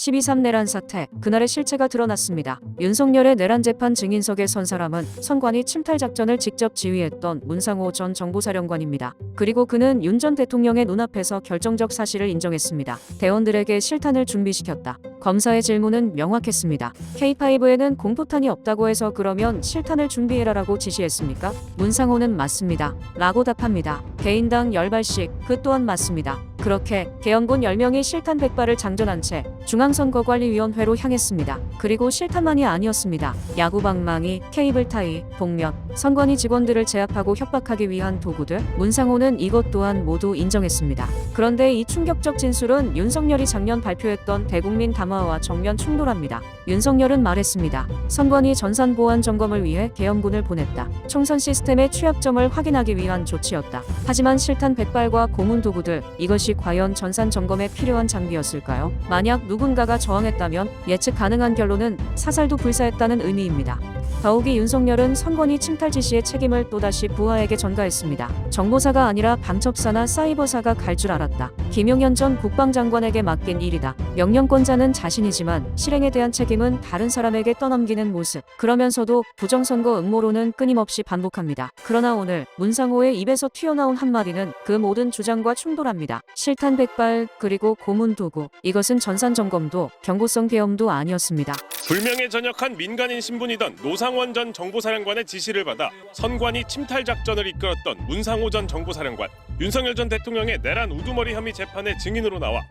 12.3 내란 사태, 그날의 실체가 드러났습니다. 윤석열의 내란 재판 증인석에 선 사람은 선관위 침탈 작전을 직접 지휘했던 문상호 전 정보사령관입니다. 그리고 그는 윤 전 대통령의 눈앞에서 결정적 사실을 인정했습니다. 대원들에게 실탄을 준비시켰다. 검사의 질문은 명확했습니다. K5에는 공포탄이 없다고 해서 그러면 실탄을 준비해라라고 지시했습니까? 문상호는 맞습니다. 라고 답합니다. 개인당 10발씩, 그 또한 맞습니다. 그렇게 계엄군 10명이 실탄 100발을 장전한 채 중앙선거관리위원회로 향했습니다. 그리고 실탄만이 아니었습니다. 야구방망이, 케이블 타이, 복면, 선관위 직원들을 제압하고 협박하기 위한 도구들, 문상호는 이것 또한 모두 인정했습니다. 그런데 이 충격적 진술은 윤석열이 작년 발표했던 대국민 담화와 정면 충돌합니다. 윤석열은 말했습니다. 선관위 전산보안 점검을 위해 계엄군을 보냈다. 총선 시스템의 취약점을 확인하기 위한 조치였다. 하지만 실탄 100발과 고문 도구들, 이것이 과연 전산 점검에 필요한 장비였을까요? 만약 누군가가 저항했다면 예측 가능한 결론은 사살도 불사했다는 의미입니다. 더욱이 윤석열은 선관위 침탈 지시의 책임을 또다시 부하에게 전가했습니다. 정보사가 아니라 방첩사나 사이버사가 갈 줄 알았다. 김용현 전 국방장관에게 맡긴 일이다. 명령권자는 자신이지만 실행에 대한 책임은 다른 사람에게 떠넘기는 모습. 그러면서도 부정선거 음모론은 끊임없이 반복합니다. 그러나 오늘 문상호의 입에서 튀어나온 한마디는 그 모든 주장과 충돌합니다. 실탄 100발 그리고 고문 도구. 이것은 전산점검도 경고성 계엄도 아니었습니다. 불명예 전역한 민간인 신분이던 노상원 전 정보사령관의 지시를 받아 선관위 침탈 작전을 이끌었던 문상호 전 정보사령관. 윤석열 전 대통령의 내란 우두머리 혐의 재판의 증인으로 나와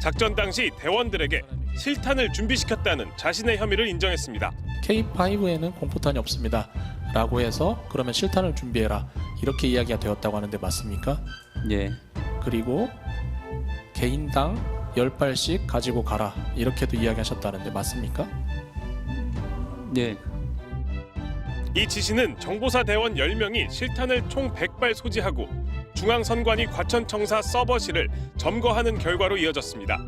작전 당시 대원들에게 실탄을 준비시켰다는 자신의 혐의를 인정했습니다. K5에는 공포탄이 없습니다. 라고 해서 그러면 실탄을 준비해라. 이렇게 이야기가 되었다고 하는데 맞습니까? 예. 그리고 개인당 10발씩 가지고 가라. 이렇게도 이야기하셨다는데 맞습니까? 예. 이 지시는 정보사 대원 10명이 실탄을 총 100발 소지하고 중앙선관위 과천청사 서버실을 점거하는 결과로 이어졌습니다.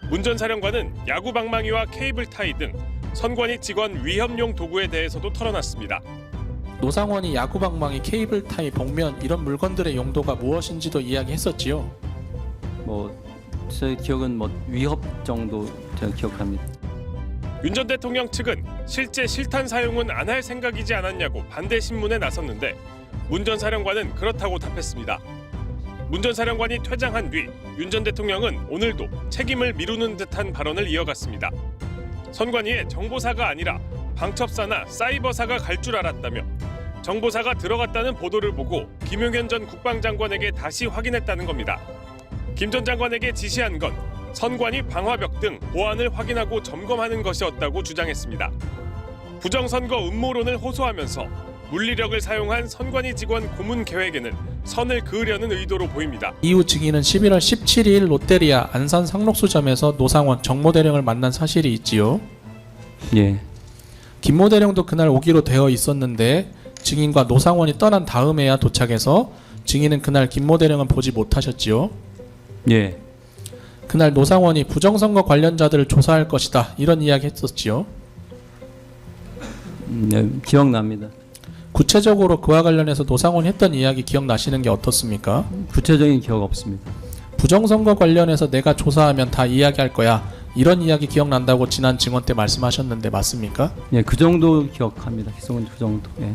문 전 사령관은 야구방망이와 케이블 타이 등 선관위 직원 위협용 도구에 대해서도 털어놨습니다. 노상원이 야구방망이, 케이블 타이, 복면 이런 물건들의 용도가 무엇인지도 이야기했었지요. 제 기억은 위협 정도 제가 기억합니다. 윤 전 대통령 측은 실제 실탄 사용은 안 할 생각이지 않았냐고 반대 신문에 나섰는데 문 전 사령관은 그렇다고 답했습니다. 문 전 사령관이 퇴장한 뒤 윤 전 대통령은 오늘도 책임을 미루는 듯한 발언을 이어갔습니다. 선관위에 정보사가 아니라 방첩사나 사이버사가 갈 줄 알았다며 정보사가 들어갔다는 보도를 보고 김용현 전 국방장관에게 다시 확인했다는 겁니다. 김 전 장관에게 지시한 건 선관위 방화벽 등 보안을 확인하고 점검하는 것이었다고 주장했습니다. 부정선거 음모론을 호소하면서 물리력을 사용한 선관위 직원 고문 계획에는 선을 그으려는 의도로 보입니다. 이후 증인은 11월 17일 롯데리아 안산 상록수점에서 노상원 정모대령을 만난 사실이 있지요. 예. 김모대령도 그날 오기로 되어 있었는데 증인과 노상원이 떠난 다음에야 도착해서 증인은 그날 김모대령은 보지 못하셨지요. 예. 그날 노상원이 부정선거 관련자들을 조사할 것이다 이런 이야기 했었지요. 네, 기억납니다. 구체적으로 그와 관련해서 노상원이 했던 이야기 기억나시는 게 어떻습니까? 구체적인 기억 없습니다. 부정선거 관련해서 내가 조사하면 다 이야기할 거야 이런 이야기 기억난다고 지난 증언 때 말씀하셨는데 맞습니까? 예, 그 정도 기억합니다. 기성은 그 정도. 예.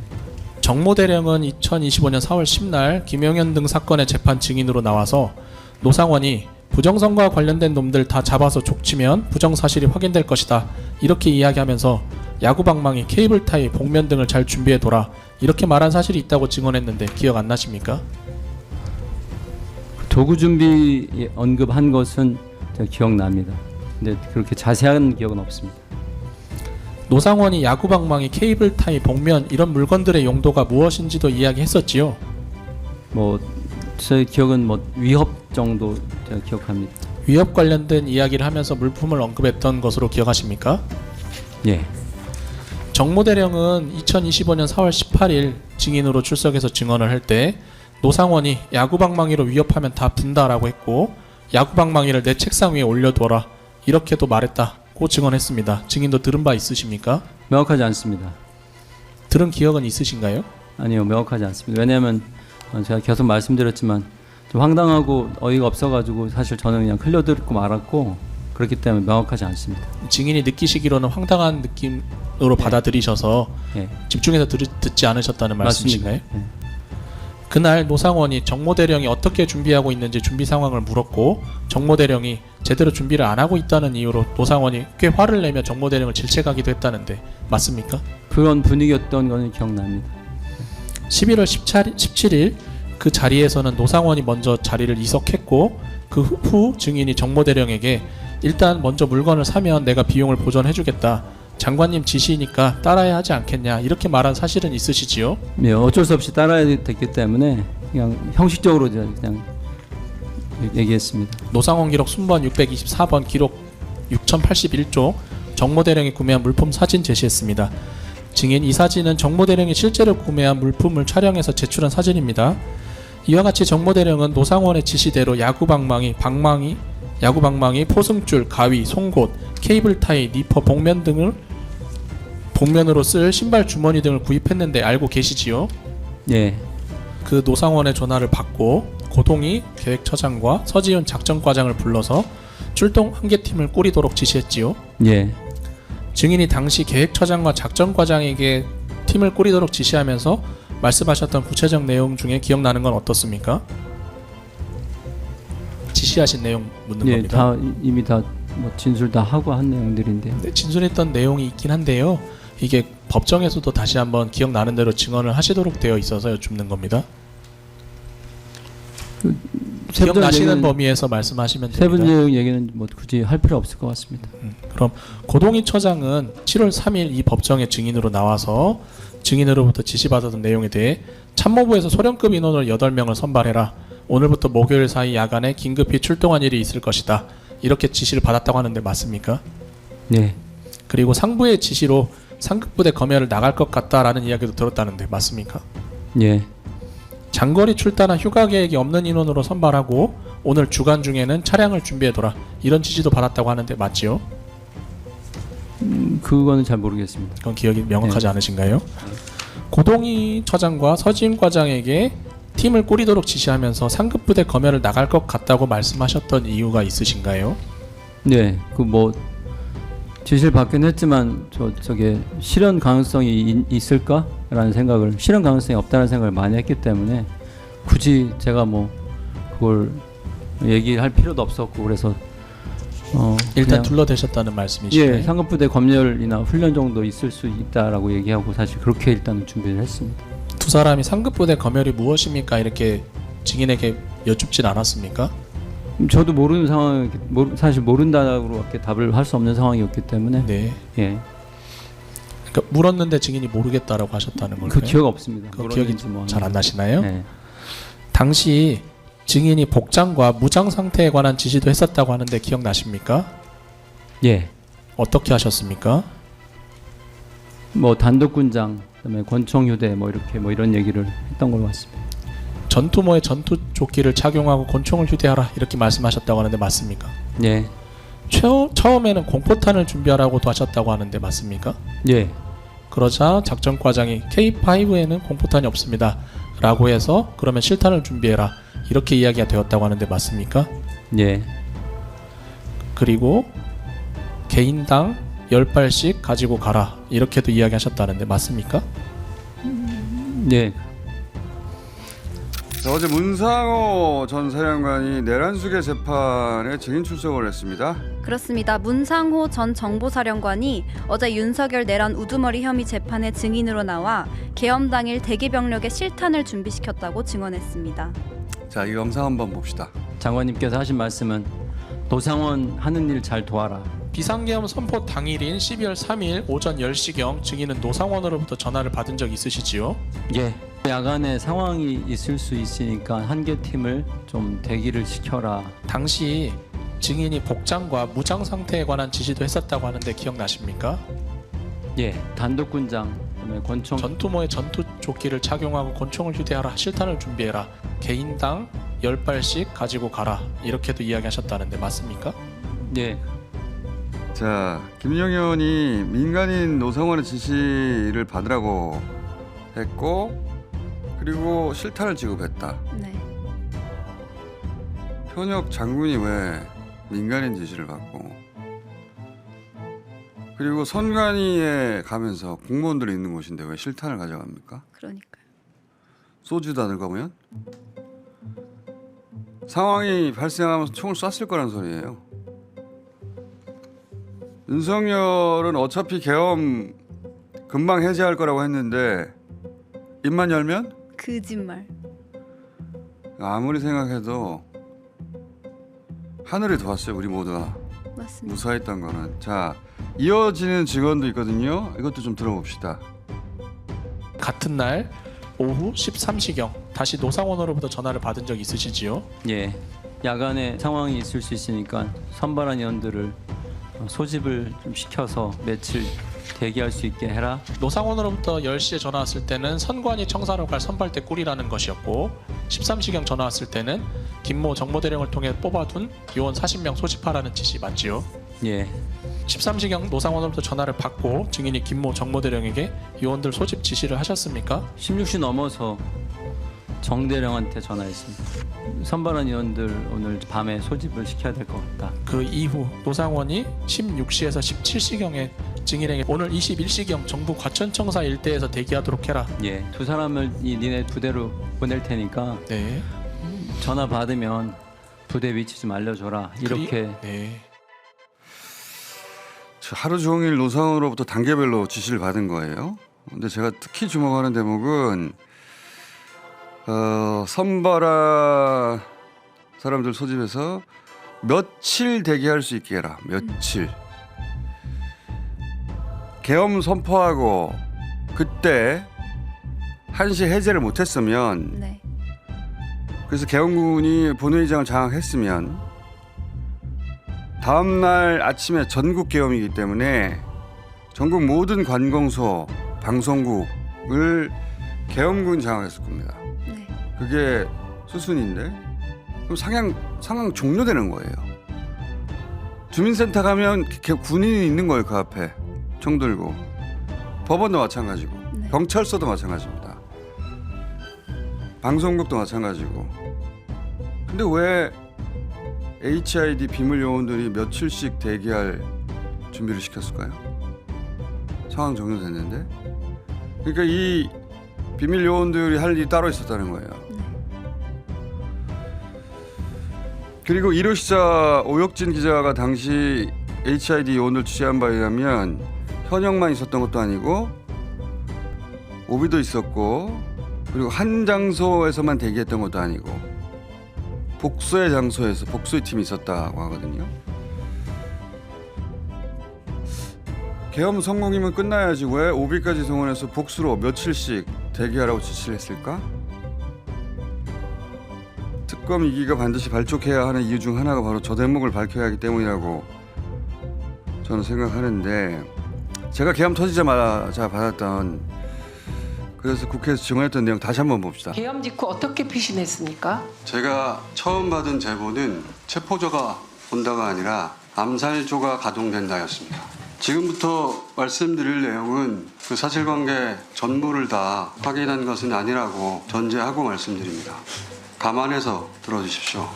정모대령은 2025년 4월 10날 김용현 등 사건의 재판 증인으로 나와서 노상원이 부정선거와 관련된 놈들 다 잡아서 족치면 부정사실이 확인될 것이다 이렇게 이야기하면서 야구방망이, 케이블 타이, 복면 등을 잘 준비해둬라 이렇게 말한 사실이 있다고 증언했는데 기억 안 나십니까? 도구 준비 언급한 것은 제가 기억납니다. 근데 그렇게 자세한 기억은 없습니다. 노상원이 야구방망이, 케이블 타이, 복면 이런 물건들의 용도가 무엇인지도 이야기했었지요. 제 기억은 위협 정도 제가 기억합니다. 위협 관련된 이야기를 하면서 물품을 언급했던 것으로 기억하십니까? 예. 정모대령은 2025년 4월 18일 증인으로 출석해서 증언을 할 때 노상원이 야구방망이로 위협하면 다 분다라고 했고 야구방망이를 내 책상 위에 올려둬라 이렇게도 말했다고 증언했습니다. 증인도 들은 바 있으십니까? 명확하지 않습니다. 들은 기억은 있으신가요? 아니요, 명확하지 않습니다. 왜냐하면 제가 계속 말씀드렸지만 좀 황당하고 어이가 없어가지고 사실 저는 그냥 흘려듣고 말았고 그렇기 때문에 명확하지 않습니다. 증인이 느끼시기로는 황당한 느낌으로 받아들이셔서 예. 집중해서 듣지 않으셨다는 말씀이신가요? 맞습니다. 예. 그날 노상원이 정모대령이 어떻게 준비하고 있는지 준비 상황을 물었고 정모대령이 제대로 준비를 안 하고 있다는 이유로 노상원이 꽤 화를 내며 정모대령을 질책하기도 했다는데 맞습니까? 그런 분위기였던 거는 기억납니다. 11월 17일 그 자리에서는 노상원이 먼저 자리를 이석했고 그 후 증인이 정모대령에게 일단 먼저 물건을 사면 내가 비용을 보전해주겠다. 장관님 지시니까 따라야 하지 않겠냐 이렇게 말한 사실은 있으시지요? 네, 어쩔 수 없이 따라야 됐기 때문에 그냥 형식적으로 그냥 얘기했습니다. 노상원 기록 순번 624번 기록 6081조 정모대령이 구매한 물품 사진 제시했습니다. 증인 이 사진은 정모대령이 실제로 구매한 물품을 촬영해서 제출한 사진입니다. 이와 같이 정모대령은 노상원의 지시대로 야구방망이, 포승줄, 가위, 송곳, 케이블 타이, 니퍼, 복면으로 쓸 신발 주머니 등을 구입했는데 알고 계시지요? 예, 그 노상원의 전화를 받고 고동이 계획처장과 서지훈 작전과장을 불러서 출동 한 개 팀을 꾸리도록 지시했지요. 예. 증인이 당시 계획처장과 작전과장에게 팀을 꾸리도록 지시하면서 말씀하셨던 구체적 내용 중에 기억나는 건 어떻습니까? 지시하신 내용 묻는 예, 겁니다. 다 이미 다 뭐 진술 다 하고 한 내용들인데요. 네, 진술했던 내용이 있긴 한데요. 이게 법정에서도 다시 한번 기억나는 대로 증언을 하시도록 되어 있어서 여쭙는 겁니다. 기억나시는 범위에서 말씀하시면 됩니다. 세부적 얘기는 뭐 굳이 할 필요 없을 것 같습니다. 그럼 고동희 처장은 7월 3일 이 법정에 증인으로 나와서 증인으로부터 지시받았던 내용에 대해 참모부에서 소령급 인원으로 8명을 선발해라. 오늘부터 목요일 사이 야간에 긴급히 출동한 일이 있을 것이다. 이렇게 지시를 받았다고 하는데 맞습니까? 네, 그리고 상부의 지시로 상급부대 검열을 나갈 것 같다라는 이야기도 들었다는데 맞습니까? 예, 장거리 출단한 휴가 계획이 없는 인원으로 선발하고 오늘 주간 중에는 차량을 준비해둬라. 이런 지시도 받았다고 하는데 맞지요? 그거는 잘 모르겠습니다. 그건 기억이 명확하지 네. 않으신가요? 고동희 처장과 서지훈 과장에게 팀을 꾸리도록 지시하면서 상급부대 검열을 나갈 것 같다고 말씀하셨던 이유가 있으신가요? 네, 그 뭐 지시를 받긴 했지만 저게 실현 가능성이 있을까라는 생각을 실현 가능성이 없다는 생각을 많이 했기 때문에 굳이 제가 뭐 그걸 얘기할 필요도 없었고 그래서 일단 그냥 둘러대셨다는 말씀이시나요? 예, 상급부대 검열이나 훈련 정도 있을 수 있다라고 얘기하고 사실 그렇게 일단 준비를 했습니다. 두 사람이 상급부대 검열이 무엇입니까? 이렇게 증인에게 여쭙진 않았습니까? 저도 모르는 상황, 사실 모른다고 이렇게 답을 할 수 없는 상황이었기 때문에 네. 예, 그러니까 물었는데 증인이 모르겠다라고 하셨다는 걸까요? 그 기억 없습니다. 그 기억이 뭐 잘 안 나시나요? 네. 당시 증인이 복장과 무장 상태에 관한 지시도 했었다고 하는데 기억나십니까? 예, 어떻게 하셨습니까? 뭐 단독군장, 그다음에 권총휴대 뭐 이렇게 뭐 이런 얘기를 했던 걸로 같습니다. 전투모에 전투조끼를 착용하고 권총을 휴대하라 이렇게 말씀하셨다고 하는데 맞습니까? 예, 처음에는 공포탄을 준비하라고도 하셨다고 하는데 맞습니까? 예, 그러자 작전과장이 K5에는 공포탄이 없습니다 라고 해서 그러면 실탄을 준비해라 이렇게 이야기가 되었다고 하는데 맞습니까? 예, 그리고 개인당 10발씩 가지고 가라 이렇게도 이야기하셨다는데 맞습니까? 예. 자, 어제 문상호 전 사령관이 내란수계 재판에 증인 출석을 했습니다. 그렇습니다. 문상호 전 정보사령관이 어제 윤석열 내란 우두머리 혐의 재판의 증인으로 나와 계엄 당일 대기 병력의 실탄을 준비시켰다고 증언했습니다. 자, 이 영상 한번 봅시다. 장관님께서 하신 말씀은 노상원 하는 일 잘 도와라. 비상계엄 선포 당일인 12월 3일 오전 10시경 증인은 노상원으로부터 전화를 받은 적 있으시지요? 예. 야간에 상황이 있을 수 있으니까 한 개 팀을 좀 대기를 시켜라. 당시 증인이 복장과 무장 상태에 관한 지시도 했었다고 하는데 기억나십니까? 예. 단독군장, 그다음에 권총. 전투모에 전투조끼를 착용하고 권총을 휴대하라 실탄을 준비해라 개인당 10발씩 가지고 가라 이렇게도 이야기하셨다는데 맞습니까? 예. 자, 김영현이 민간인 노상원의 지시를 받으라고 했고 그리고 실탄을 지급했다. 네. 현역 장군이 왜 민간인 지시를 받고 그리고 선관위에 가면서 공무원들이 있는 곳인데 왜 실탄을 가져갑니까? 그러니까요. 소주도 안 읽어보면 상황이 발생하면서 총을 쐈을 거란 소리예요. 윤석열은 어차피 계엄 금방 해제할 거라고 했는데 입만 열면 거짓말. 아무리 생각해도 하늘이 도왔어요. 우리 모두가 맞습니다. 무사했던 거는. 자, 이어지는 증언도 있거든요. 이것도 좀 들어봅시다. 같은 날 오후 13시경 다시 노상원으로부터 전화를 받은 적 있으시지요? 예, 야간에 상황이 있을 수 있으니까 선발한 의원들을 소집을 좀 시켜서 며칠 대기할 수 있게 해라. 노상원으로부터 10시에 전화 왔을 때는 선관위 청사로 갈 선발대 꿀이라는 것이었고 13시경 전화 왔을 때는 김모 정보대령을 통해 뽑아둔 요원 40명 소집하라는 지시 맞지요? 예, 13시경 노상원으로부터 전화를 받고 증인이 김모 정보대령에게 요원들 소집 지시를 하셨습니까? 16시 넘어서 정대령한테 전화했습니다. 선발한 의원들 오늘 밤에 소집을 시켜야 될 것 같다. 그 이후 노상원이 16시에서 17시경에 증인에게 오늘 21시경 정부 과천청사 일대에서 대기하도록 해라. 예, 두 사람을 니네 부대로 보낼 테니까 네. 전화 받으면 부대 위치 좀 알려줘라. 이렇게 네. 하루 종일 노상으로부터 단계별로 지시를 받은 거예요. 근데 제가 특히 주목하는 대목은 선발한 사람들 소집해서 며칠 대기할 수 있게 해라. 며칠. 계엄 선포하고 그때 1시 해제를 못했으면 네. 그래서 계엄군이 본회의장을 장악했으면 다음날 아침에 전국 계엄이기 때문에 전국 모든 관공서, 방송국을 계엄군 장악했을 겁니다. 네. 그게 수순인데 그럼 상황 종료되는 거예요. 주민센터 가면 군인이 있는 거예요. 그 앞에 총 들고. 법원도 마찬가지고 네. 경찰서도 마찬가지입니다. 방송국도 마찬가지고. 근데 왜 HID 비밀 요원들이 며칠씩 대기할 준비를 시켰을까요? 상황 종료됐는데. 그러니까 이 비밀 요원들이 할 일이 따로 있었다는 거예요. 그리고 이로시자 오혁진 기자가 당시 HID 요원들 취재한 바에 의하면 현역만 있었던 것도 아니고 오비도 있었고 그리고 한 장소에서만 대기했던 것도 아니고 복수의 장소에서 복수의 팀이 있었다고 하거든요. 계엄 성공이면 끝나야지 왜 오비까지 동원해서 복수로 며칠씩 대기하라고 지시를 했을까? 특검 2기가 반드시 발족해야 하는 이유 중 하나가 바로 저 대목을 밝혀야 하기 때문이라고 저는 생각하는데 제가 계엄 터지자마자 받았던 그래서 국회에서 증언했던 내용 다시 한번 봅시다. 계엄 직후 어떻게 피신했습니까? 제가 처음 받은 제보는 체포조가 온다가 아니라 암살조가 가동된다였습니다. 지금부터 말씀드릴 내용은 그 사실관계 전부를 다 확인한 것은 아니라고 전제하고 말씀드립니다. 감안해서 들어주십시오.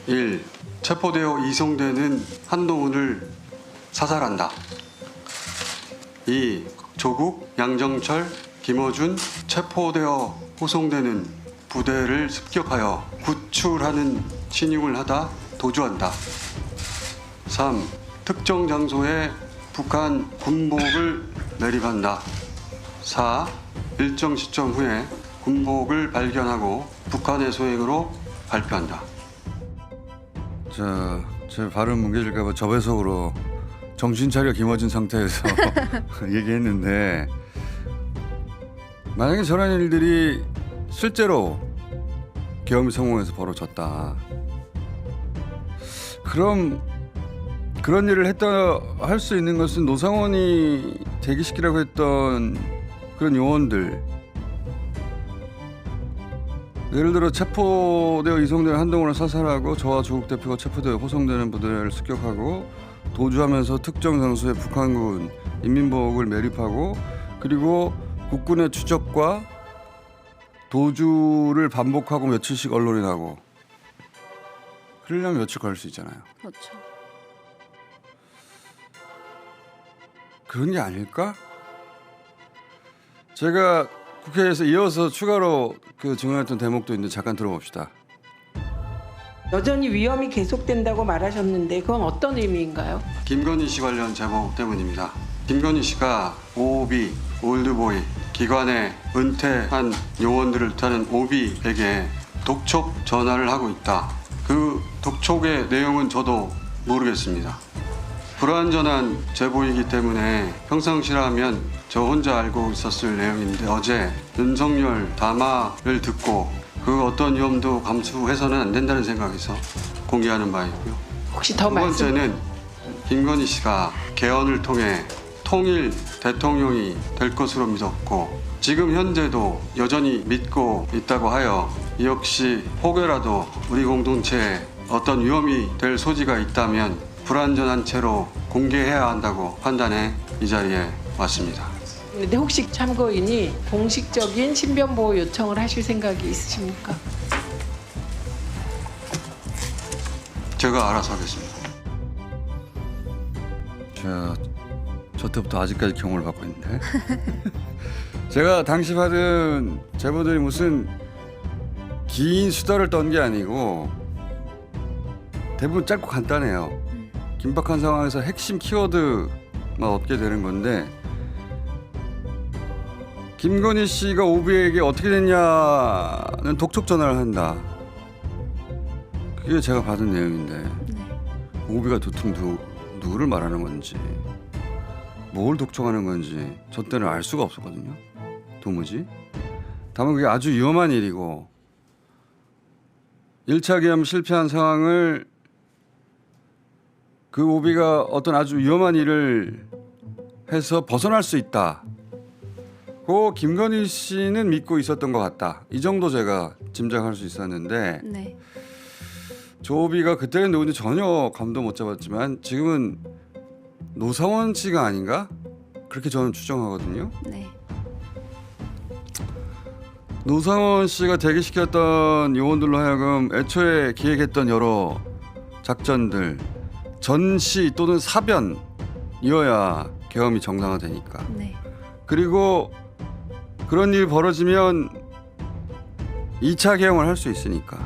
1. 체포되어 이송되는 한동훈을 사살한다. 2. 조국, 양정철, 김어준 체포되어 호송되는 부대를 습격하여 구출하는 신용을 하다 도주한다. 3. 특정 장소에 북한 군복을 매립한다. 4. 일정 시점 후에 군복을 발견하고 북한의 소행으로 발표한다. 자, 제 발음 뭉개질까 봐 저배속으로 정신 차려 김어준 상태에서 얘기했는데 만약에 저런 일들이 실제로 계엄이 성공해서 벌어졌다. 그럼 그런 일을 했다 할 수 있는 것은 노상원이 대기시키라고 했던 그런 요원들, 예를 들어 체포되어 이송된 한동훈을 사살하고 저와 조국 대표가 체포되어 호송되는 부대를 습격하고 도주하면서 특정 장소에 북한군 인민보호국을 매립하고 그리고 국군의 추적과 도주를 반복하고 며칠씩 언론에 나고 그러려면 며칠 걸릴 수 있잖아요. 그렇죠. 그런 게 아닐까? 제가 국회에서 이어서 추가로 그 증언했던 대목도 있는데 잠깐 들어봅시다. 여전히 위험이 계속된다고 말하셨는데 그건 어떤 의미인가요? 김건희 씨 관련 제보 때문입니다. 김건희 씨가 OB, 올드보이, 기관에 은퇴한 요원들을 뜻하는 OB에게 독촉 전화를 하고 있다. 그 독촉의 내용은 저도 모르겠습니다. 불완전한 제보이기 때문에 평상시라면 저 혼자 알고 있었을 내용인데 어제 윤석열 담화를 듣고 그 어떤 위험도 감수해서는 안 된다는 생각에서 공개하는 바이고요. 혹시 더 두 말씀... 번째는 김건희 씨가 개헌을 통해 통일 대통령이 될 것으로 믿었고 지금 현재도 여전히 믿고 있다고 하여 역시 혹여라도 우리 공동체에 어떤 위험이 될 소지가 있다면 불완전한 채로 공개해야 한다고 판단해 이 자리에 왔습니다. 근데 혹시 참고인이 공식적인 신변 보호 요청을 하실 생각이 있으십니까? 제가 알아서 하겠습니다. 저 때부터 아직까지 경호를 받고 있는데 제가 당시 받은 제보들이 무슨 긴 수다를 떤 게 아니고 대부분 짧고 간단해요. 긴박한 상황에서 핵심 키워드만 얻게 되는 건데 김건희 씨가 오비에게 어떻게 됐냐는 독촉 전화를 한다. 그게 제가 받은 내용인데 오비가 도통 누구를 말하는 건지 뭘 독촉하는 건지 저 때는 알 수가 없었거든요. 도무지. 다만 그게 아주 위험한 일이고 1차 계엄 실패한 상황을 그 오비가 어떤 아주 위험한 일을 해서 벗어날 수 있다. 그 김건희 씨는 믿고 있었던 것 같다. 이 정도 제가 짐작할 수 있었는데 네. 저 오비가 그때는 누군지 전혀 감도 못 잡았지만 지금은 노상원 씨가 아닌가? 그렇게 저는 추정하거든요. 네. 노상원 씨가 대기시켰던 요원들로 하여금 애초에 기획했던 여러 작전들 전시 또는 사변이어야 계엄이 정상화되니까. 네. 그리고 그런 일이 벌어지면 2차 계엄을 할 수 있으니까.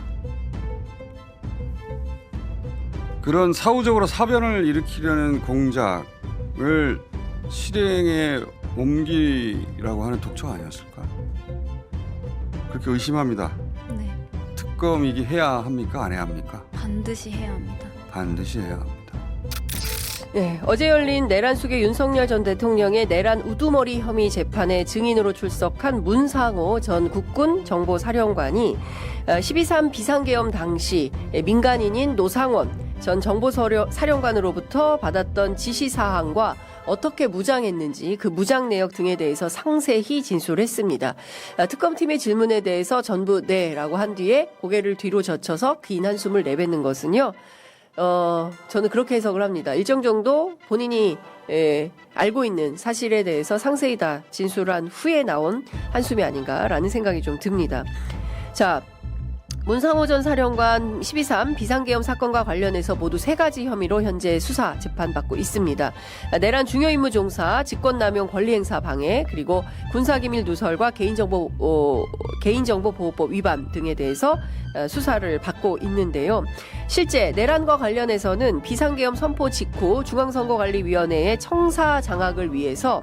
그런 사후적으로 사변을 일으키려는 공작을 실행에 옮기라고 하는 독촉 아니었을까? 그렇게 의심합니다. 네. 특검이기 해야 합니까? 안 해야 합니까? 반드시 해야 합니다. 반드시 해야 합니다. 네, 어제 열린 내란 속의 윤석열 전 대통령의 내란 우두머리 혐의 재판에 증인으로 출석한 문상호 전 국군 정보사령관이 12.3 비상계엄 당시 민간인인 노상원 전 정보사령관으로부터 받았던 지시사항과 어떻게 무장했는지 그 무장 내역 등에 대해서 상세히 진술했습니다. 특검팀의 질문에 대해서 전부 네라고 한 뒤에 고개를 뒤로 젖혀서 긴 한숨을 내뱉는 것은요. 저는 그렇게 해석을 합니다. 일정 정도 본인이 알고 있는 사실에 대해서 상세히 다 진술한 후에 나온 한숨이 아닌가라는 생각이 좀 듭니다. 자, 문상호 전 사령관 12.3 비상계엄 사건과 관련해서 모두 3가지 혐의로 현재 수사 재판받고 있습니다. 내란 중요임무 종사, 직권남용 권리행사 방해, 그리고 군사기밀 누설과 개인정보보호법 위반 등에 대해서 수사를 받고 있는데요. 실제 내란과 관련해서는 비상계엄 선포 직후 중앙선거관리위원회의 청사 장악을 위해서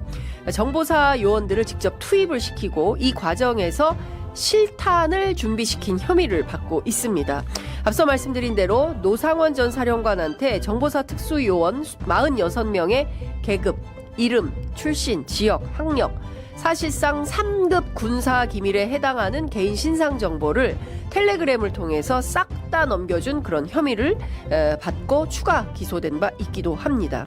정보사 요원들을 직접 투입을 시키고 이 과정에서 실탄을 준비시킨 혐의를 받고 있습니다. 앞서 말씀드린 대로 노상원 전 사령관한테 정보사 특수요원 46명의 계급, 이름, 출신, 지역, 학력, 사실상 3급 군사 기밀에 해당하는 개인 신상 정보를 텔레그램을 통해서 싹 다 넘겨준 그런 혐의를 받고 추가 기소된 바 있기도 합니다.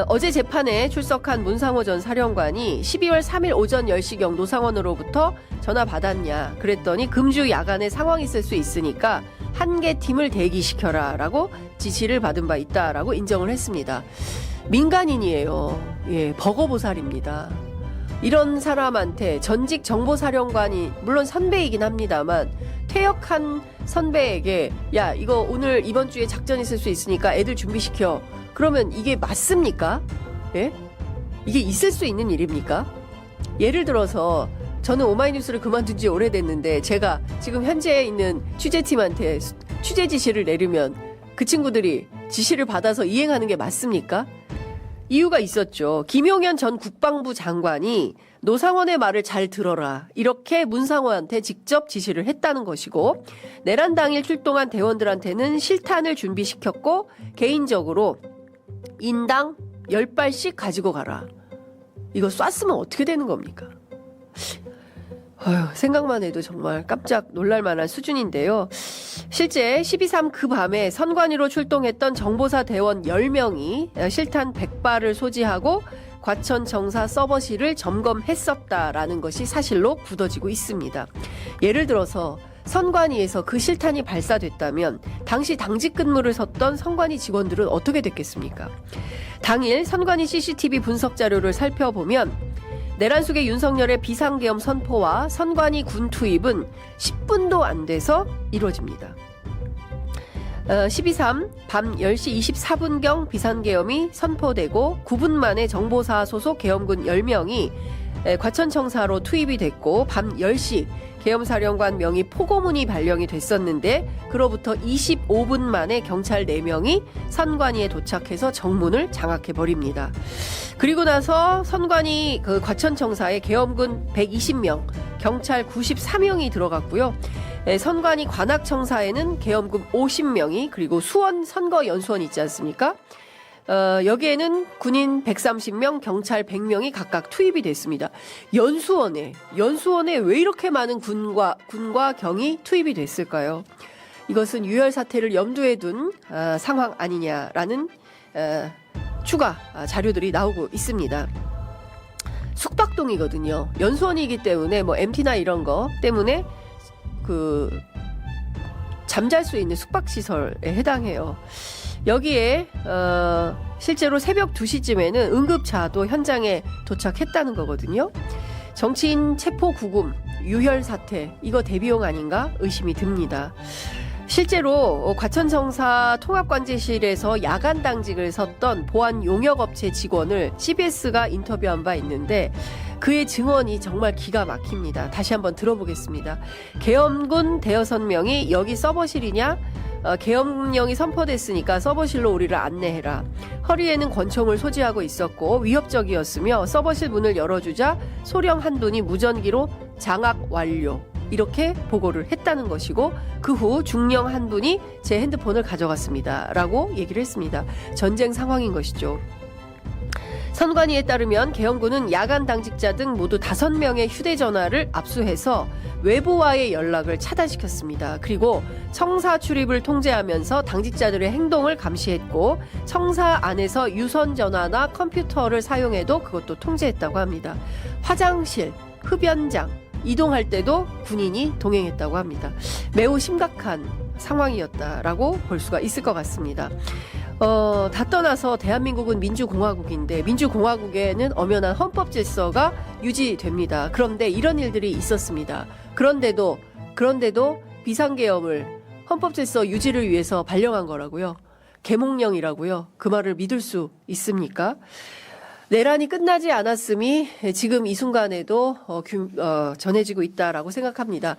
어제 재판에 출석한 문상호 전 사령관이 12월 3일 오전 10시경 노상원으로부터 전화 받았냐 그랬더니 금주 야간에 상황이 있을 수 있으니까 한 개 팀을 대기시켜라 라고 지시를 받은 바 있다라고 인정을 했습니다. 민간인이에요. 예, 버거보살입니다. 이런 사람한테 전직 정보사령관이 물론 선배이긴 합니다만 퇴역한 선배에게 야 이거 오늘 이번 주에 작전 있을 수 있으니까 애들 준비시켜. 그러면 이게 맞습니까? 예? 이게 있을 수 있는 일입니까? 예를 들어서 저는 오마이뉴스를 그만둔 지 오래됐는데 제가 지금 현재 있는 취재팀한테 취재 지시를 내리면 그 친구들이 지시를 받아서 이행하는 게 맞습니까? 이유가 있었죠. 김용현 전 국방부 장관이 노상원의 말을 잘 들어라, 이렇게 문상호한테 직접 지시를 했다는 것이고, 내란 당일 출동한 대원들한테는 실탄을 준비시켰고 개인적으로 인당 10발씩 가지고 가라. 이거 쐈으면 어떻게 되는 겁니까? 생각만 해도 정말 깜짝 놀랄 만한 수준인데요. 실제 12.3 그 밤에 선관위로 출동했던 정보사 대원 10명이 실탄 100발을 소지하고 과천 정사 서버실을 점검했었다라는 것이 사실로 굳어지고 있습니다. 예를 들어서 선관위에서 그 실탄이 발사됐다면 당시 당직 근무를 섰던 선관위 직원들은 어떻게 됐겠습니까? 당일 선관위 CCTV 분석 자료를 살펴보면 내란 속의 윤석열의 비상계엄 선포와 선관위 군 투입은 10분도 안 돼서 이루어집니다. 12.3 밤 10시 24분경 비상계엄이 선포되고 9분 만에 정보사 소속 계엄군 10명이 과천청사로 투입이 됐고 밤 10시 계엄사령관 명의 포고문이 발령이 됐었는데 그로부터 25분 만에 경찰 4명이 선관위에 도착해서 정문을 장악해버립니다. 그리고 나서 선관위 그 과천청사에 계엄군 120명, 경찰 94명이 들어갔고요. 선관위 관악청사에는 계엄군 50명이, 그리고 수원 선거연수원 있지 않습니까? 여기에는 군인 130명, 경찰 100명이 각각 투입이 됐습니다. 연수원에 왜 이렇게 많은 군과 경이 투입이 됐을까요? 이것은 유혈 사태를 염두에 둔 상황 아니냐라는 추가 자료들이 나오고 있습니다. 숙박동이거든요. 연수원이기 때문에 뭐 MT나 이런 거 때문에 그 잠잘 수 있는 숙박시설에 해당해요. 여기에 실제로 새벽 2시쯤에는 응급차도 현장에 도착했다는 거거든요. 정치인 체포 구금, 유혈 사태, 이거 대비용 아닌가 의심이 듭니다. 실제로 과천정사 통합관제실에서 야간 당직을 섰던 보안 용역업체 직원을 CBS가 인터뷰한 바 있는데 그의 증언이 정말 기가 막힙니다. 다시 한번 들어보겠습니다. 계엄군 대여섯 명이 여기 서버실이냐? 계엄령이 선포됐으니까 서버실로 우리를 안내해라. 허리에는 권총을 소지하고 있었고 위협적이었으며 서버실 문을 열어주자 소령 한 분이 무전기로 장악 완료, 이렇게 보고를 했다는 것이고 그 후 중령 한 분이 제 핸드폰을 가져갔습니다 라고 얘기를 했습니다. 전쟁 상황인 것이죠. 선관위에 따르면 계엄군은 야간 당직자 등 모두 5명의 휴대전화를 압수해서 외부와의 연락을 차단시켰습니다. 그리고 청사 출입을 통제하면서 당직자들의 행동을 감시했고 청사 안에서 유선전화나 컴퓨터를 사용해도 그것도 통제했다고 합니다. 화장실, 흡연장, 이동할 때도 군인이 동행했다고 합니다. 매우 심각한 상황이었다라고 볼 수가 있을 것 같습니다. 다 떠나서 대한민국은 민주공화국인데 민주공화국에는 엄연한 헌법 질서가 유지됩니다. 그런데 이런 일들이 있었습니다. 그런데도 비상계엄을 헌법 질서 유지를 위해서 발령한 거라고요. 계몽령이라고요. 그 말을 믿을 수 있습니까? 내란이 끝나지 않았음이 지금 이 순간에도 전해지고 있다라고 생각합니다.